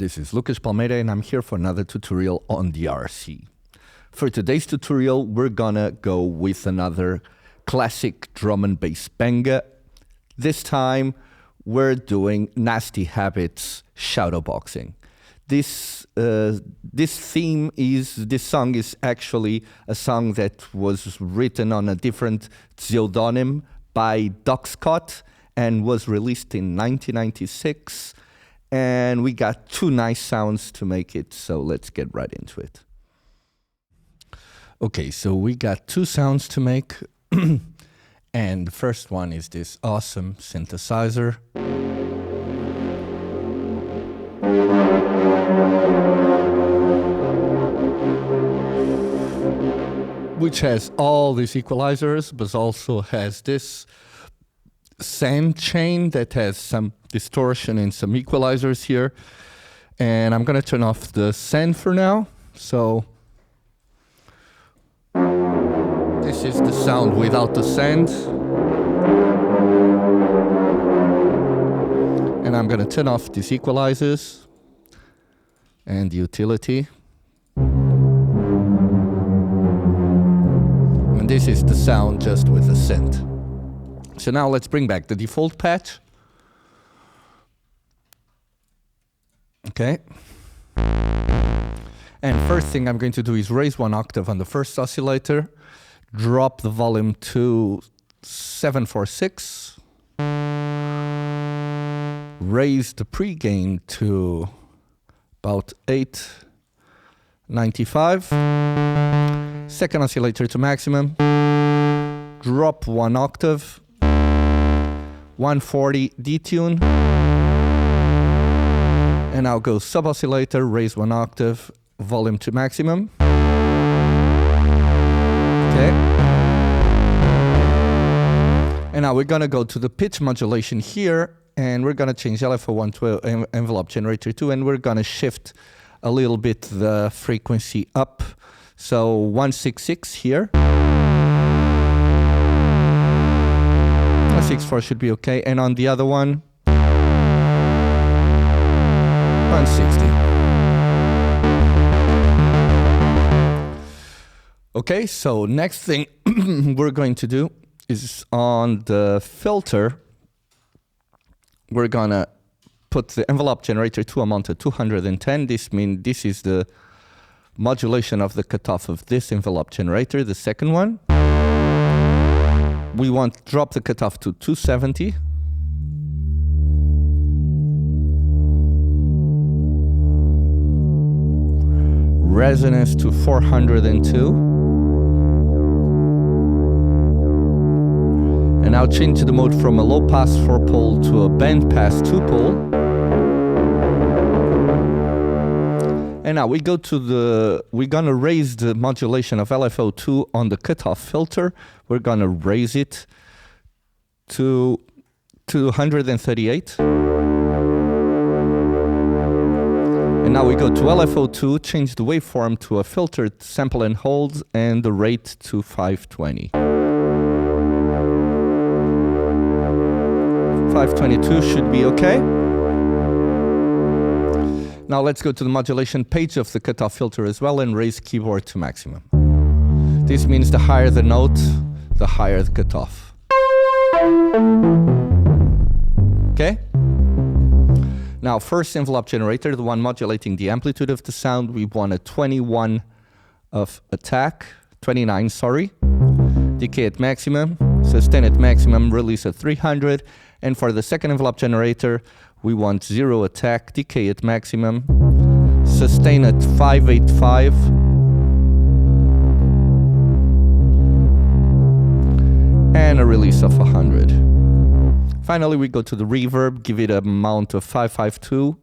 this is Lucas Palmeira and I'm here for another tutorial on DRC. For today's tutorial, we're gonna go with another classic drum and bass banger. This time, we're doing Nasty Habits shadowboxing. This song is actually a song that was written on a different pseudonym by Doc Scott and was released in 1996. And we got two nice sounds to make it, so let's get right into it. Okay, so we got two sounds to make. And the first one is this awesome synthesizer. Which has all these equalizers, but also has this sand chain that has some distortion and some equalizers here. And I'm gonna turn off the sand for now. So this is the sound without the sand. And I'm gonna turn off these equalizers and the utility. And this is the sound just with the synth. So now let's bring back the default patch. Okay. And first thing I'm going to do is raise one octave on the first oscillator, drop the volume to 746, raise the pre-gain to about 895, second oscillator to maximum, drop one octave, 140 detune, and I'll go sub oscillator, raise one octave, volume to maximum. Okay. And now we're gonna go to the pitch modulation here, and we're gonna change LFO1 to envelope generator 2, and we're gonna shift a little bit the frequency up. So 166 here. 164 should be okay, and on the other one, 160. Okay, so next thing we're going to do is on the filter, we're gonna put the envelope generator 2 amount at 210. This means this is the modulation of the cutoff of this envelope generator, the second one. We want to drop the cutoff to 270. Resonance to 402. And now change the mode from a low pass 4-pole to a band pass 2-pole. And now we go to we're gonna raise the modulation of LFO2 on the cutoff filter. We're gonna raise it to 238. And now we go to LFO2, change the waveform to a filtered sample and hold, and the rate to 520. 522 should be okay. Now let's go to the modulation page of the cutoff filter as well and raise keyboard to maximum. This means the higher the note, the higher the cutoff. Okay? Now first envelope generator, the one modulating the amplitude of the sound, we want a 21 of attack, 29, sorry. Decay at maximum, sustain at maximum, release at 300. And for the second envelope generator, we want 0 attack, decay at maximum, sustain at 585, and a release of 100. Finally, we go to the reverb, give it a mount of 552.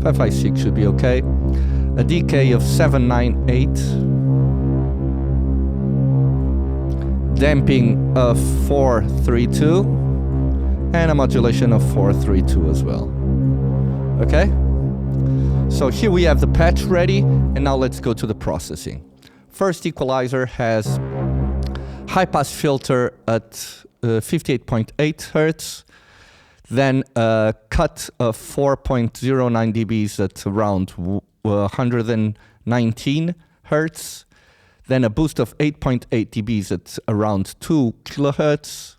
556 should be okay. A decay of 798. Damping of 432 and a modulation of 432 as well. Okay, so here we have the patch ready, and now let's go to the processing. First equalizer has high pass filter at 58.8 Hertz. Then a cut of 4.09 dBs at around 119 hertz. Then a boost of 8.8 dBs at around 2 kilohertz.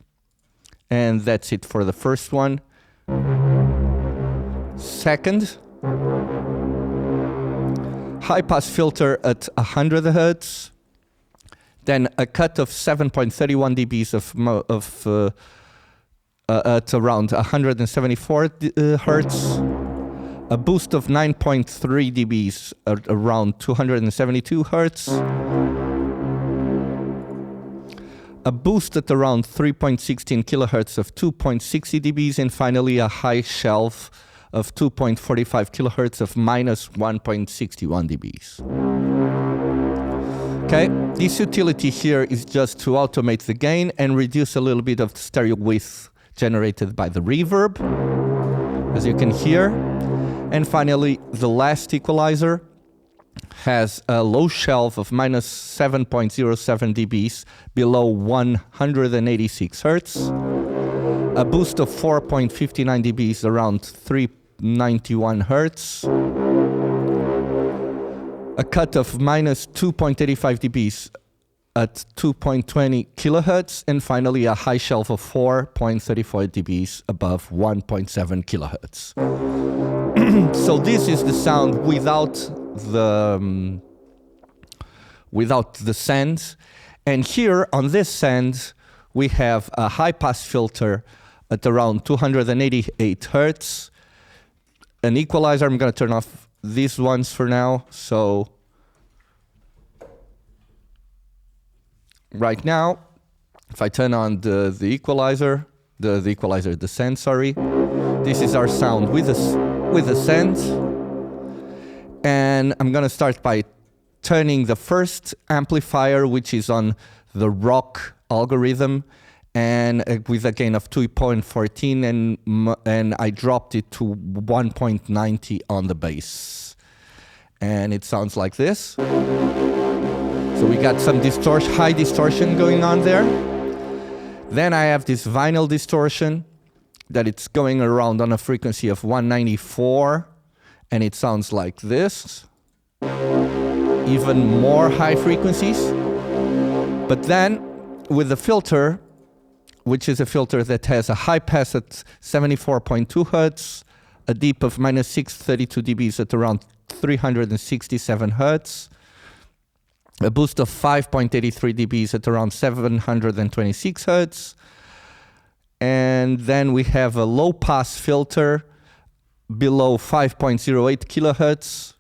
And that's it for the first one. Second, high pass filter at 100 hertz. Then a cut of 7.31 dBs at around 174 hertz. A boost of 9.3 dBs at around 272 hertz. A boost at around 3.16 kilohertz of 2.60 dBs, and finally a high shelf of 2.45 kilohertz of minus 1.61 dBs. Okay, this utility here is just to automate the gain and reduce a little bit of the stereo width generated by the reverb, as you can hear. And finally, the last equalizer has a low shelf of minus 7.07 dBs below 186 hertz, a boost of 4.59 dBs around 391 hertz, a cut of minus 2.85 dBs at 2.20 kilohertz, and finally a high shelf of 4.34 dBs above 1.7 kilohertz. So this is the sound without the send. And here on this send, we have a high pass filter at around 288 hertz. An equalizer, I'm going to turn off these ones for now. So right now, if I turn on the equalizer, the send, sorry, this is our sound with the send. And I'm going to start by turning the first amplifier, which is on the rock algorithm, and with a gain of 2.14, and I dropped it to 1.90 on the bass. And it sounds like this. So we got some high distortion going on there. Then I have this vinyl distortion that it's going around on a frequency of 194, and it sounds like this. Even more high frequencies. But then with the filter, which is a filter that has a high pass at 74.2 hertz, a deep of minus 632 dBs at around 367 hertz, a boost of 5.83 dBs at around 726 hertz, and then we have a low pass filter below 5.08 kilohertz,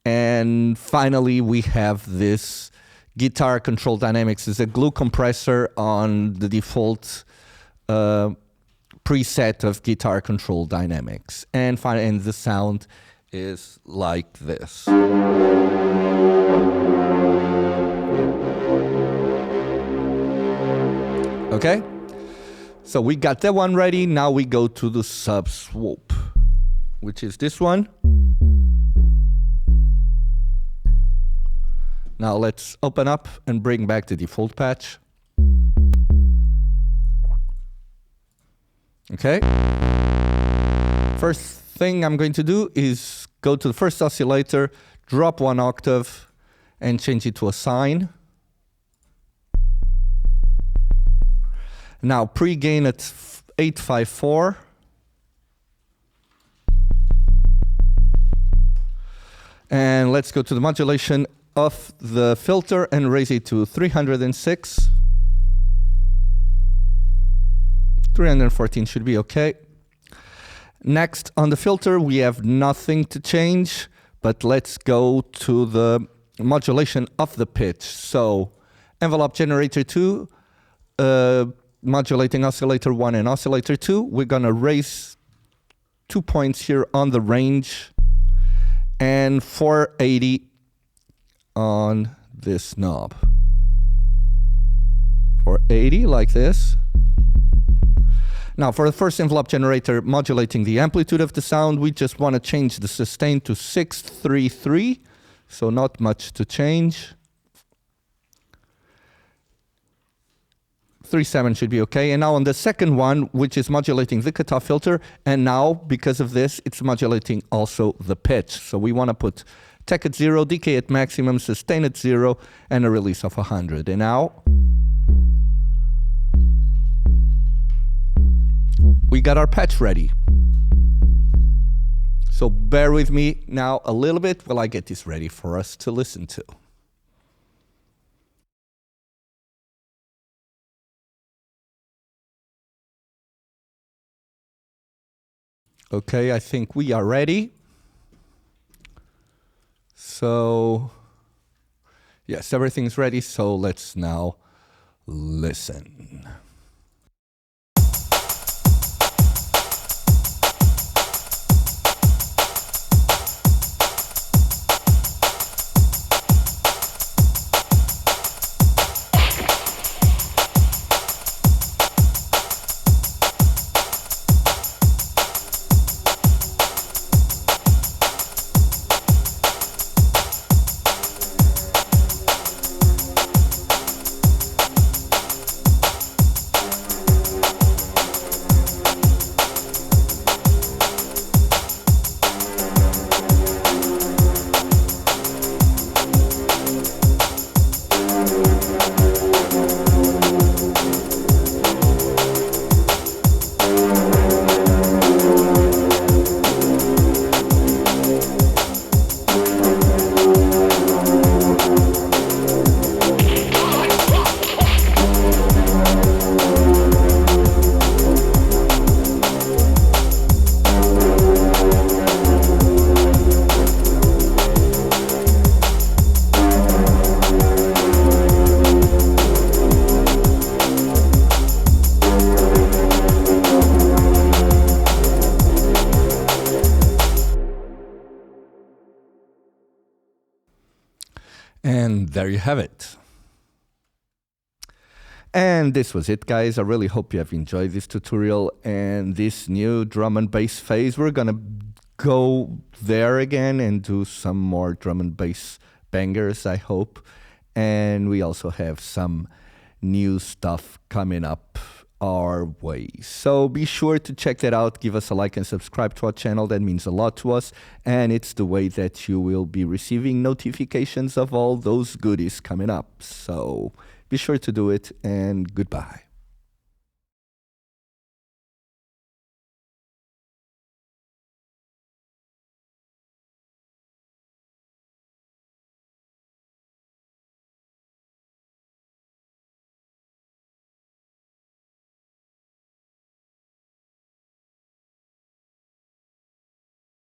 and finally we have this guitar control dynamics is a glue compressor on the default preset of guitar control dynamics, and finally the sound is like this. Okay, so we got that one ready. Now we go to the sub swap, which is this one. Now let's open up and bring back the default patch. Okay. First thing I'm going to do is go to the first oscillator, drop 1 octave, and change it to a sine. Now pre-gain at 854. And let's go to the modulation of the filter and raise it to 306. 314 should be okay. Next, on the filter, we have nothing to change, but let's go to the modulation of the pitch. So, envelope generator 2, modulating oscillator 1 and oscillator 2. We're going to raise 2 points here on the range and 480 on this knob. 480 like this. Now for the first envelope generator modulating the amplitude of the sound, we just want to change the sustain to 633, so not much to change. 3.7 should be okay. And now on the second one, which is modulating the cutoff filter, and now because of this, it's modulating also the pitch. So we want to put tech at 0, decay at maximum, sustain at 0, and a release of 100. And now we got our patch ready. So bear with me now a little bit while I get this ready for us to listen to. Okay, I think we are ready. So, yes, everything's ready, so let's now listen. And there you have it. And this was it, guys. I really hope you have enjoyed this tutorial and this new drum and bass phase. We're gonna go there again and do some more drum and bass bangers, I hope. And we also have some new stuff coming up our way. So be sure to check that out. Give us a like and subscribe to our channel. That means a lot to us. And it's the way that you will be receiving notifications of all those goodies coming up. So be sure to do it, and goodbye.